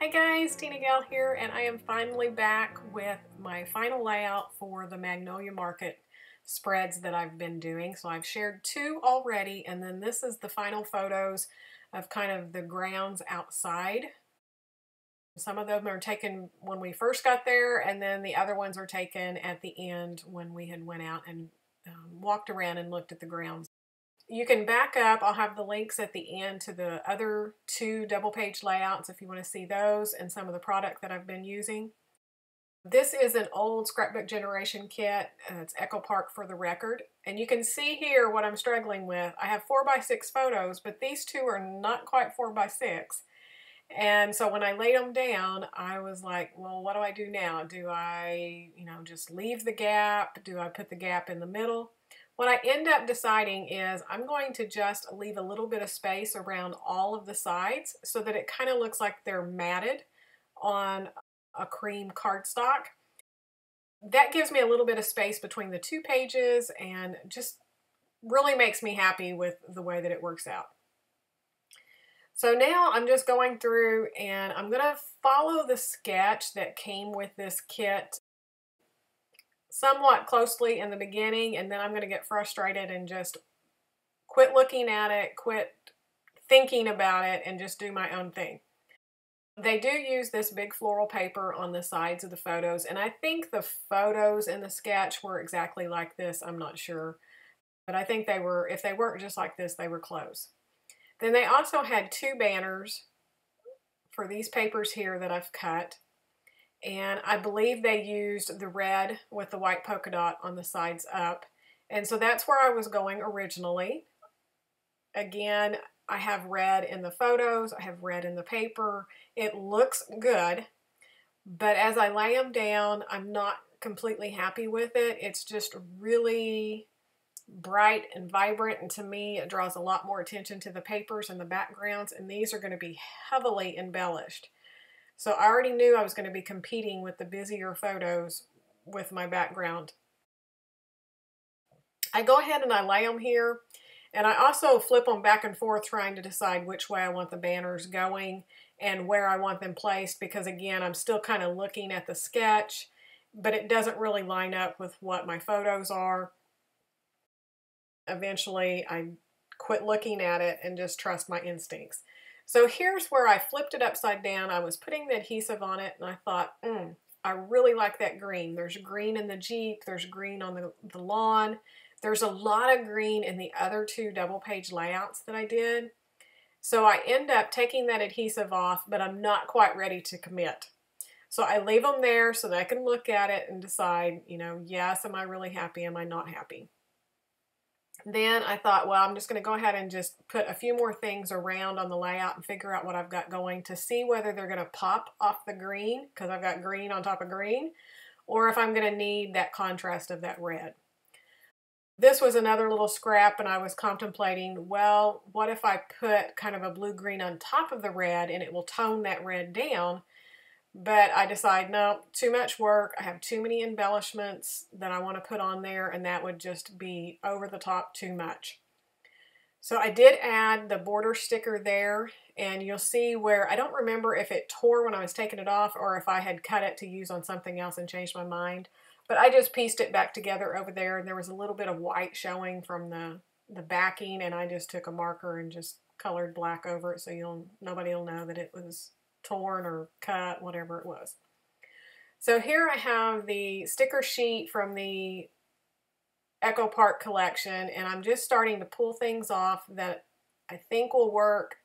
Hi guys, TinaGale here, and I am finally back with my final layout for the Magnolia Market spreads that I've been doing. So I've shared two already, and then this is the final photos of kind of the grounds outside. Some of them are taken when we first got there, and then the other ones are taken at the end when we had went out and walked around and looked at the grounds. You can back up. I'll have the links at the end to the other two double page layouts if you want to see those and some of the product that I've been using. This is an old Scrapbook Generation kit. It's Echo Park for the record. And you can see here what I'm struggling with. I have 4x6 photos, but these two are not quite 4x6. And so when I laid them down, I was like, well, what do I do now? Do I, just leave the gap? Do I put the gap in the middle? What I end up deciding is I'm going to just leave a little bit of space around all of the sides so that it kind of looks like they're matted on a cream cardstock. That gives me a little bit of space between the two pages and just really makes me happy with the way that it works out. So now I'm just going through and I'm going to follow the sketch that came with this kit somewhat closely in the beginning, and then I'm going to get frustrated and just quit looking at it, quit thinking about it, and just do my own thing. They do use this big floral paper on the sides of the photos, and I think the photos in the sketch were exactly like this. I'm not sure, but I think they were, if they weren't just like this, they were close. Then they also had two banners for these papers here that I've cut. And I believe they used the red with the white polka dot on the sides up. And so that's where I was going originally. Again, I have red in the photos, I have red in the paper. It looks good, but as I lay them down, I'm not completely happy with it. It's just really bright and vibrant, and to me it draws a lot more attention to the papers and the backgrounds, and these are going to be heavily embellished. So I already knew I was going to be competing with the busier photos with my background. I go ahead and I lay them here, and I also flip them back and forth trying to decide which way I want the banners going and where I want them placed, because again, I'm still kind of looking at the sketch, but it doesn't really line up with what my photos are. Eventually, I quit looking at it and just trust my instincts. So here's where I flipped it upside down. I was putting the adhesive on it and I thought, I really like that green. There's green in the Jeep, there's green on the lawn. There's a lot of green in the other two double page layouts that I did. So I end up taking that adhesive off, but I'm not quite ready to commit. So I leave them there so that I can look at it and decide, yes, am I really happy? Am I not happy? Then I thought, well, I'm just going to go ahead and just put a few more things around on the layout and figure out what I've got going to see whether they're going to pop off the green, because I've got green on top of green, or if I'm going to need that contrast of that red. This was another little scrap, and I was contemplating, well, what if I put kind of a blue-green on top of the red and it will tone that red down? But I decide, no, too much work. I have too many embellishments that I want to put on there, and that would just be over the top too much. So I did add the border sticker there, and you'll see where, I don't remember if it tore when I was taking it off or if I had cut it to use on something else and changed my mind. But I just pieced it back together over there, and there was a little bit of white showing from the backing, and I just took a marker and just colored black over it so nobody will know that it was torn or cut, whatever it was. So here I have the sticker sheet from the Echo Park collection, and I'm just starting to pull things off that I think will work.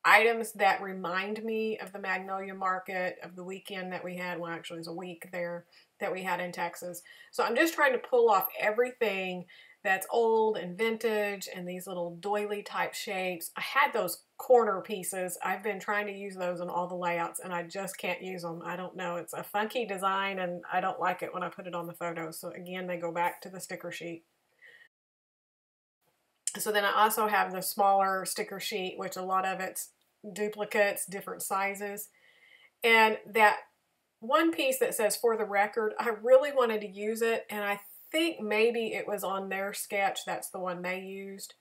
Items that remind me of the Magnolia Market, of the weekend that we had, well actually it was a week there, that we had in Texas. So I'm just trying to pull off everything that's old and vintage and these little doily type shapes. I had those corner pieces. I've been trying to use those in all the layouts and I just can't use them. I don't know. It's a funky design and I don't like it when I put it on the photos. So again, they go back to the sticker sheet. So then I also have the smaller sticker sheet, which a lot of it's duplicates, different sizes. And that one piece that says "for the record," I really wanted to use it, and I think maybe it was on their sketch. That's the one they used.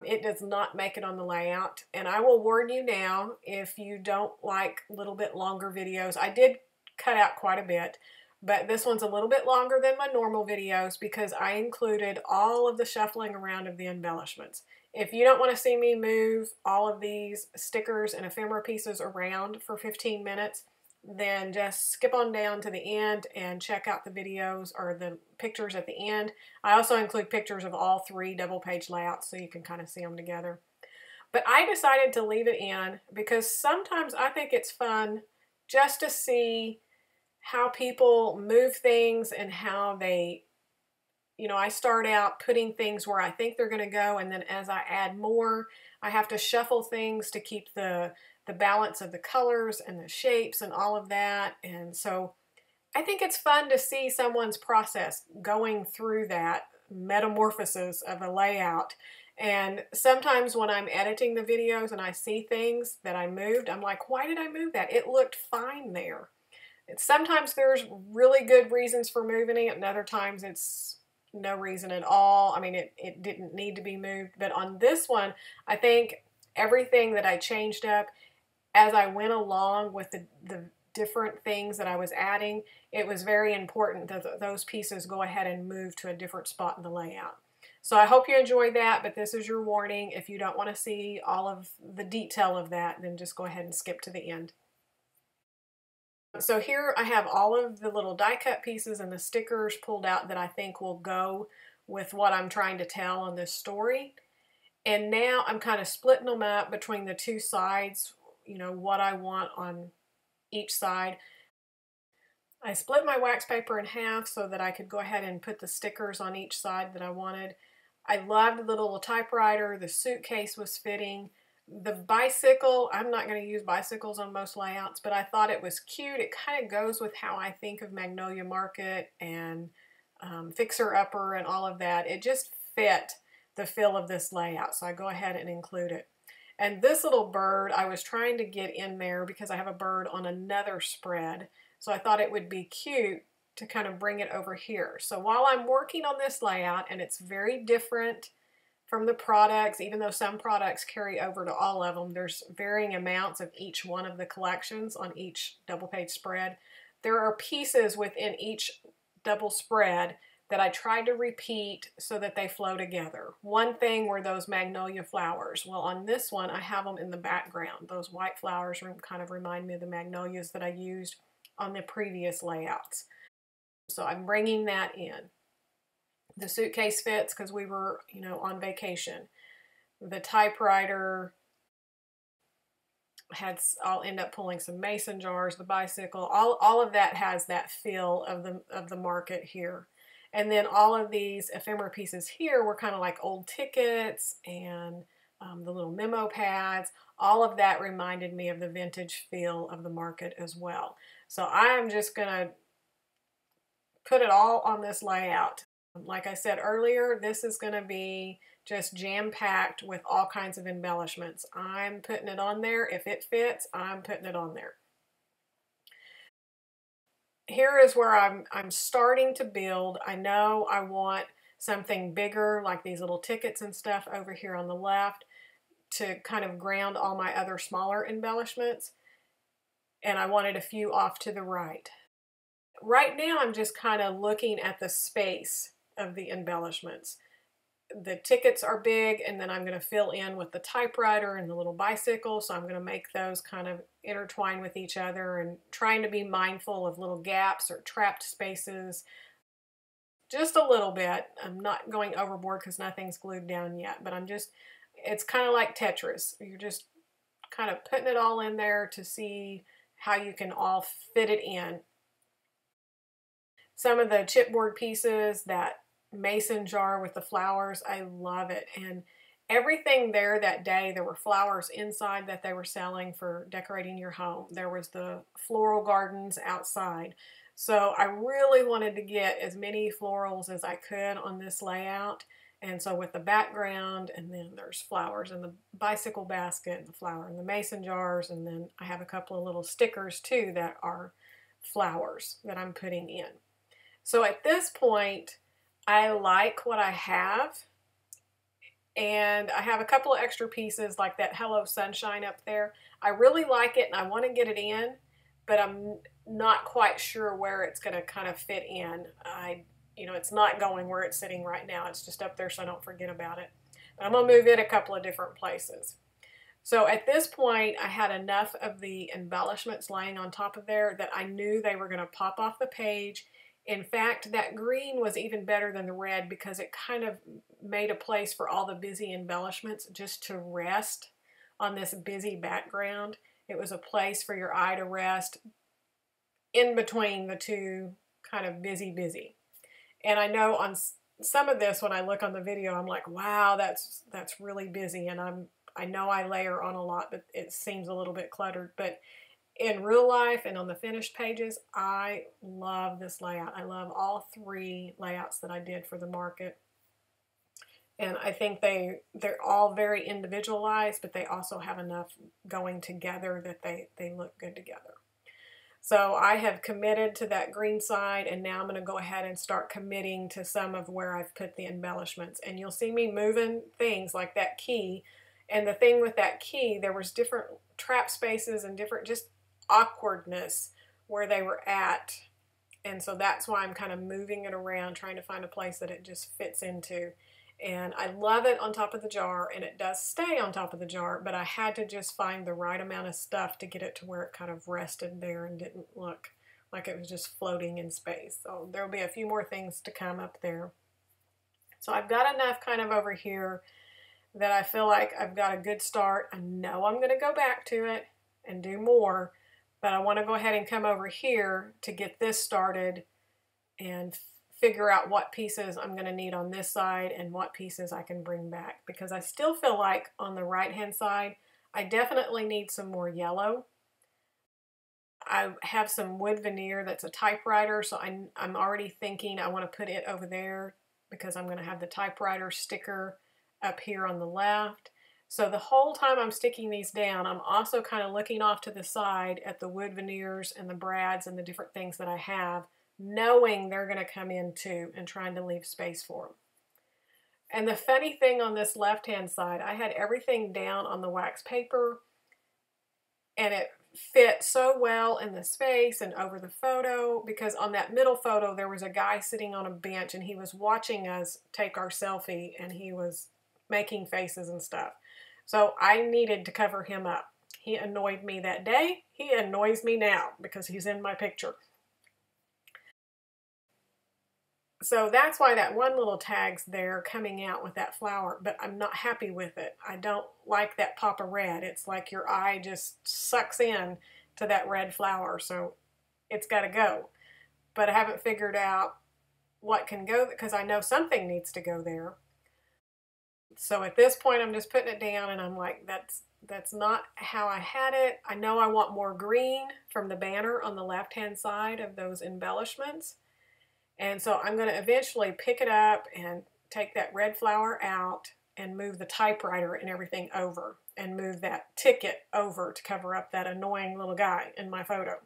It does not make it on the layout, and I will warn you now, if you don't like a little bit longer videos, I did cut out quite a bit, but this one's a little bit longer than my normal videos because I included all of the shuffling around of the embellishments. If you don't want to see me move all of these stickers and ephemera pieces around for 15 minutes, then just skip on down to the end and check out the videos or the pictures at the end. I also include pictures of all 3 double page layouts so you can kind of see them together. But I decided to leave it in because sometimes I think it's fun just to see how people move things and how they, I start out putting things where I think they're going to go, and then as I add more, I have to shuffle things to keep the balance of the colors and the shapes and all of that. And so I think it's fun to see someone's process going through that metamorphosis of a layout. And sometimes when I'm editing the videos and I see things that I moved, I'm like, why did I move that? It looked fine there. Sometimes there's really good reasons for moving it, and other times it's no reason at all. I mean, it didn't need to be moved. But on this one, I think everything that I changed up as I went along with the different things that I was adding, it was very important that those pieces go ahead and move to a different spot in the layout. So I hope you enjoyed that, but this is your warning. If you don't want to see all of the detail of that, then just go ahead and skip to the end. So here I have all of the little die cut pieces and the stickers pulled out that I think will go with what I'm trying to tell on this story. And now I'm kind of splitting them up between the 2 sides, what I want on each side. I split my wax paper in half so that I could go ahead and put the stickers on each side that I wanted. I loved the little typewriter. The suitcase was fitting. The bicycle, I'm not going to use bicycles on most layouts, but I thought it was cute. It kind of goes with how I think of Magnolia Market and Fixer Upper and all of that. It just fit the feel of this layout, so I go ahead and include it. And this little bird, I was trying to get in there because I have a bird on another spread, so I thought it would be cute to kind of bring it over here. So while I'm working on this layout, and it's very different from the products, even though some products carry over to all of them, there's varying amounts of each one of the collections on each double page spread. There are pieces within each double spread that I tried to repeat so that they flow together. One thing were those magnolia flowers. Well, on this one, I have them in the background. Those white flowers kind of remind me of the magnolias that I used on the previous layouts. So I'm bringing that in. The suitcase fits because we were, on vacation. The typewriter I'll end up pulling some mason jars. The bicycle, all of that has that feel of the market here. And then all of these ephemera pieces here were kind of like old tickets and the little memo pads. All of that reminded me of the vintage feel of the market as well. So I'm just going to put it all on this layout. Like I said earlier, this is going to be just jam-packed with all kinds of embellishments. I'm putting it on there. If it fits, I'm putting it on there. Here is where I'm starting to build. I know I want something bigger, like these little tickets and stuff over here on the left, to kind of ground all my other smaller embellishments. And I wanted a few off to the right. Right now, I'm just kind of looking at the space of the embellishments. The tickets are big, and then I'm going to fill in with the typewriter and the little bicycle, so I'm going to make those kind of intertwine with each other and trying to be mindful of little gaps or trapped spaces. Just a little bit. I'm not going overboard because nothing's glued down yet, but it's kind of like Tetris. You're just kind of putting it all in there to see how you can all fit it in. Some of the chipboard pieces, that mason jar with the flowers, I love it. And everything there that day, there were flowers inside that they were selling for decorating your home. There was the floral gardens outside. So I really wanted to get as many florals as I could on this layout. And so with the background, and then there's flowers in the bicycle basket, and the flower in the mason jars, and then I have a couple of little stickers too that are flowers that I'm putting in. So at this point, I like what I have, And I have a couple of extra pieces like that Hello Sunshine up there. I really like it and I want to get it in, but I'm not quite sure where it's going to kind of fit in. It's not going where it's sitting right now. It's just up there so I don't forget about it. But I'm going to move it a couple of different places. So at this point, I had enough of the embellishments laying on top of there that I knew they were going to pop off the page. In fact, that green was even better than the red because it kind of made a place for all the busy embellishments just to rest on this busy background. It was a place for your eye to rest in between the two kind of busy. And I know on some of this, when I look on the video, I'm like, wow, that's really busy. And I know I layer on a lot, but it seems a little bit cluttered. But in real life and on the finished pages, I love this layout. I love all three layouts that I did for the market. And I think they're all very individualized, but they also have enough going together that they look good together. So I have committed to that green side, and now I'm going to go ahead and start committing to some of where I've put the embellishments. And you'll see me moving things like that key. And the thing with that key, there was different trap spaces and different just awkwardness where they were at. And so that's why I'm kind of moving it around, trying to find a place that it just fits into. And I love it on top of the jar, and it does stay on top of the jar, but I had to just find the right amount of stuff to get it to where it kind of rested there and didn't look like it was just floating in space. So there'll be a few more things to come up there. So I've got enough kind of over here that I feel like I've got a good start. I know I'm going to go back to it and do more, but I want to go ahead and come over here to get this started and figure out what pieces I'm going to need on this side and what pieces I can bring back, because I still feel like on the right hand side I definitely need some more yellow. I have some wood veneer that's a typewriter, so I'm already thinking I want to put it over there because I'm going to have the typewriter sticker up here on the left. So the whole time I'm sticking these down, I'm also kind of looking off to the side at the wood veneers and the brads and the different things that I have, knowing they're going to come in too and trying to leave space for them. And the funny thing on this left-hand side, I had everything down on the wax paper and it fit so well in the space and over the photo, because on that middle photo there was a guy sitting on a bench and he was watching us take our selfie and he was making faces and stuff. So I needed to cover him up. He annoyed me that day. He annoys me now because he's in my picture. So that's why that one little tag's there coming out with that flower, but I'm not happy with it. I don't like that pop of red. It's like your eye just sucks in to that red flower, so it's got to go. But I haven't figured out what can go, because I know something needs to go there. So at this point I'm just putting it down and I'm like, that's not how I had it. I know I want more green from the banner on the left-hand side of those embellishments. And so I'm going to eventually pick it up and take that red flower out and move the typewriter and everything over and move that ticket over to cover up that annoying little guy in my photo.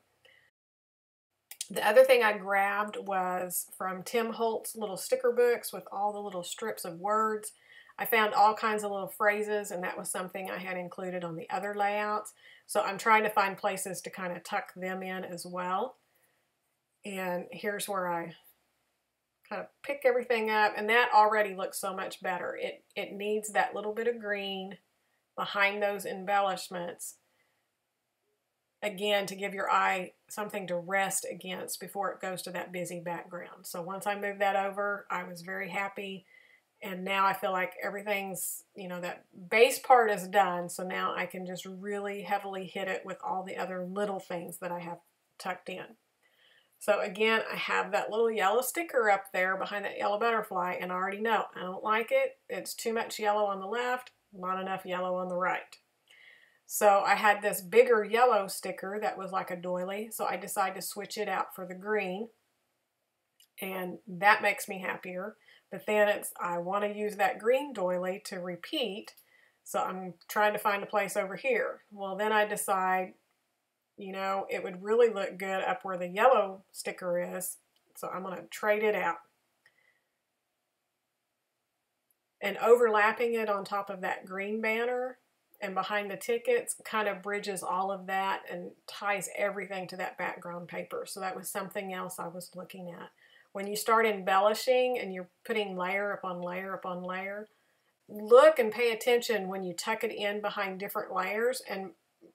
The other thing I grabbed was from Tim Holtz little sticker books with all the little strips of words. I found all kinds of little phrases, and that was something I had included on the other layouts. So I'm trying to find places to kind of tuck them in as well. And here's where I kind of pick everything up, and that already looks so much better. It needs that little bit of green behind those embellishments, again, to give your eye something to rest against before it goes to that busy background. So once I moved that over, I was very happy, and now I feel like everything's, that base part is done, so now I can just really heavily hit it with all the other little things that I have tucked in. So again, I have that little yellow sticker up there behind that yellow butterfly, and I already know I don't like it. It's too much yellow on the left, not enough yellow on the right. So I had this bigger yellow sticker that was like a doily, so I decided to switch it out for the green, and that makes me happier. But then I want to use that green doily to repeat, so I'm trying to find a place over here. Well, then I decide, it would really look good up where the yellow sticker is, so I'm going to trade it out. and overlapping it on top of that green banner and behind the tickets kind of bridges all of that and ties everything to that background paper. So that was something else I was looking at. When you start embellishing and you're putting layer upon layer upon layer, look and pay attention when you tuck it in behind different layers. And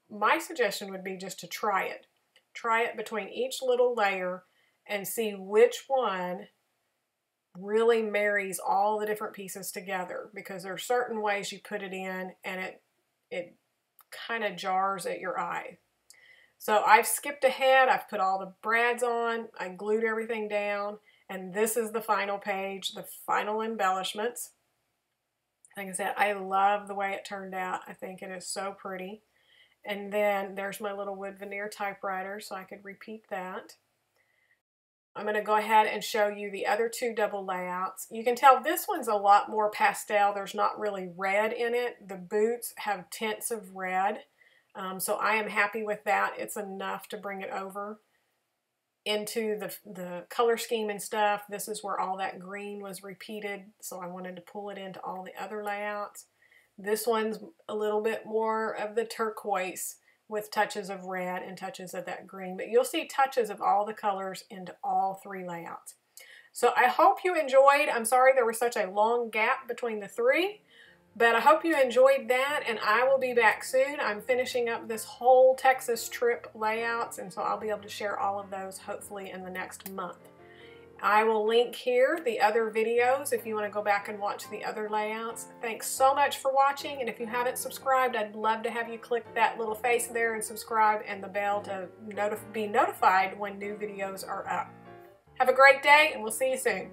my suggestion would be just to try it. Try it between each little layer and see which one really marries all the different pieces together, because there are certain ways you put it in and it kind of jars at your eye. So I've skipped ahead. I've put all the brads on. I glued everything down. And this is the final page, the final embellishments. Like I said, I love the way it turned out. I think it is so pretty. And then there's my little wood veneer typewriter, so I could repeat that. I'm going to go ahead and show you the other two double layouts. You can tell this one's a lot more pastel. There's not really red in it. The boots have tints of red, so I am happy with that. It's enough to bring it over into the color scheme and stuff. This is where all that green was repeated, so I wanted to pull it into all the other layouts. This one's a little bit more of the turquoise with touches of red and touches of that green, but you'll see touches of all the colors into all three layouts. So I hope you enjoyed. I'm sorry there was such a long gap between the three, but I hope you enjoyed that, and I will be back soon. I'm finishing up this whole Texas trip layouts, and so I'll be able to share all of those hopefully in the next month. I will link here the other videos if you want to go back and watch the other layouts. Thanks so much for watching, and if you haven't subscribed, I'd love to have you click that little face there and subscribe and the bell to be notified when new videos are up. Have a great day, and we'll see you soon.